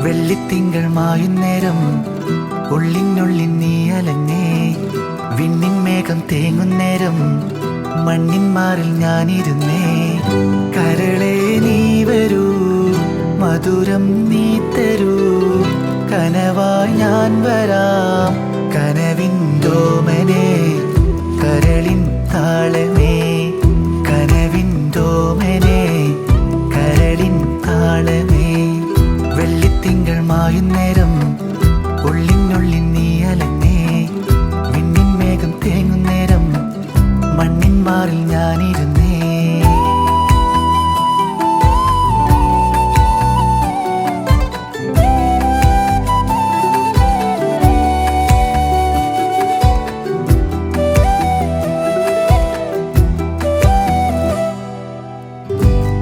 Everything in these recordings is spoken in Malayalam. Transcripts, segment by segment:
വെള്ളിത്തിങ്കൾ മായുന്നേരം ഉള്ളിനുള്ളിൽ നീ അലഞ്ഞേ. വിണ്ണിൻ മേഘം തേങ്ങുന്നേരം മണ്ണിൻ മാറിൽ ഞാനിരുന്നേ. കരളെ നീ വരൂ, മധുരം നീ തരൂ, കനവായി ഞാൻ വരാം. കനവിൻഡോമനെ കരളിൻ താളമേ, കനവിൻഡോമനെ കരളിൻ താളമേ. വെള്ളിത്തിങ്കൾ മായുന്നേരം ഉള്ളിനുള്ളിൽ നീ അലഞ്ഞേ. വിണ്ണിൻ മേഘം തേങ്ങുന്നേരം മണ്ണിൻ മാറിൽ ഞാനിരുന്നേ.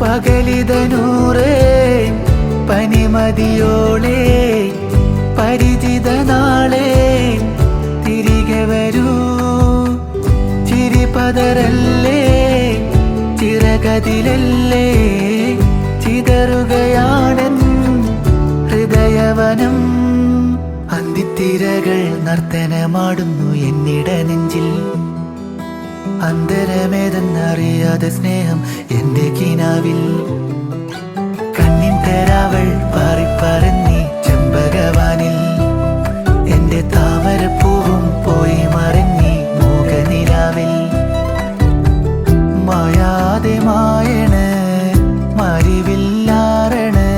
പകലിതനൂറേ പനിമതിയോളെ, പരിചിത നാളെ തിരികെ വരൂ. ചിരി പതറല്ലേ, ചിറകതിലല്ലേ, ചിതറുകയാണെൻ ഹൃദയവനം. അന്തിത്തിരകൾ നർത്തനമാടുന്നു എന്നിട നെഞ്ചിൽ. അന്തരമേതെന്നറിയാതെ സ്നേഹം എന്റെ കിനാവിൽ. കണ്ണിൻ തരാവൾ പാറിപ്പറന്നി ചെമ്പകവാനിൽ. എന്റെ താമരപ്പൂവും പോയി മറഞ്ഞി മൂകനിലാവിൽ. മായാതെ മായണ് മരിവില്ലാറണ്,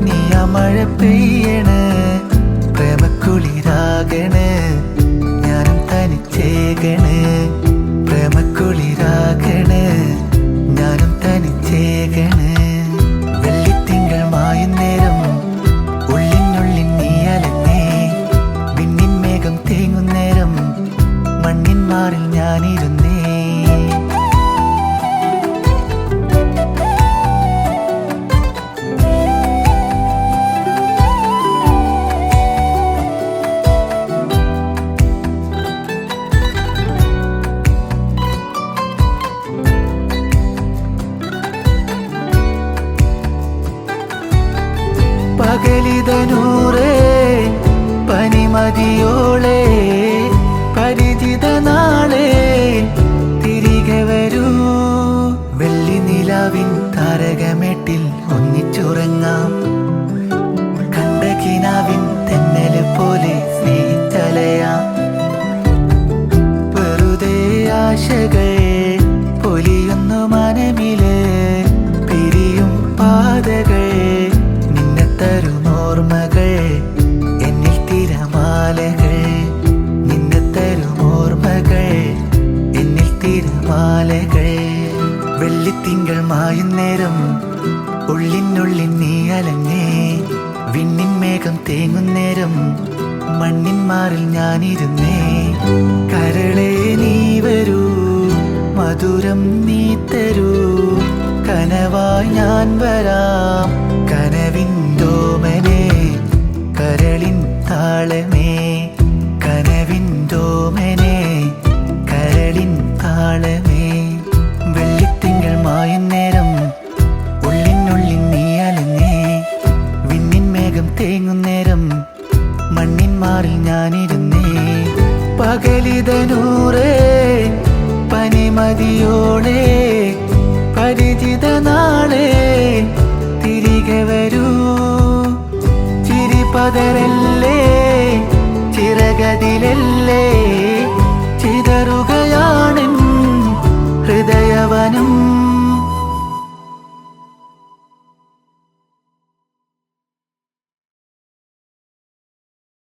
നീ ആ മഴ പെയ്യണ്, പ്രേമക്കുളിരാകണ്, ഞാനും തനിച്ചേകണ്. പ്രേമക്കുളിരാകണ്, ഞാനും തനിച്ചേകണ്. വെള്ളിത്തിങ്കൾ മായുന്നേരം ഉള്ളിനുള്ളിൽ നീ അലഞ്ഞേ. വിണ്ണിൻ മേഘം തേങ്ങുന്നേരം മണ്ണിൻ മാറിൽ ഞാനിരുന്നേ. പകലിതനൂറേ പനിമതിയോളെ, പരിചിത നാളെ തിരികെ വരൂ. വെള്ളി നിലാവിൻ താരകമേട്ടിൽ ഒന്നിച്ചുറങ്ങാം. കണ്ട കിനാവിൻ തെന്നല് പോലെ സ്നേഹിച്ചലയാം. വെറുതെ ആശകൾ പൊലിയുന്നു മനമില്, പിരിയും പാതകൾ തരുമോർമകൾ എന്നിൽ തിരമാലകൾ. നിന്നെ തരുമോർമകൾ എന്നിൽ തിരമാലകൾ. വെള്ളിത്തിങ്കൾ മായുന്നേരം ഉള്ളിനുള്ളിൽ നീ അലഞ്ഞേ. വിണ്ണിൻ മേഘം തേങ്ങുന്നേരം മണ്ണിൻ മാറിൽ ഞാനിരുന്നേ. കരളെ നീ വരൂ, മധുരം നീ തരൂ, കനവായി ഞാൻ വരാം. കനവിൻഡോമനെ കരളിൻ താളമേ, കനവിൻഡോമനെ കരളിൻ താളമേ. വെള്ളിത്തിങ്കൾ മായുന്നേരം ഉള്ളിനുള്ളിൽ നീ അലഞ്ഞേ. വിണ്ണിൻ മേഘം തേങ്ങുന്നേരം മണ്ണിൻ മാറിൽ ഞാനിരുന്നേ. പകലിതനൂറേ പനിമതിയോളെ, പരിചിത നാളെ തിരികെ വരൂ. ചിരി പതറല്ലേ, ചിറകതിലല്ലേ,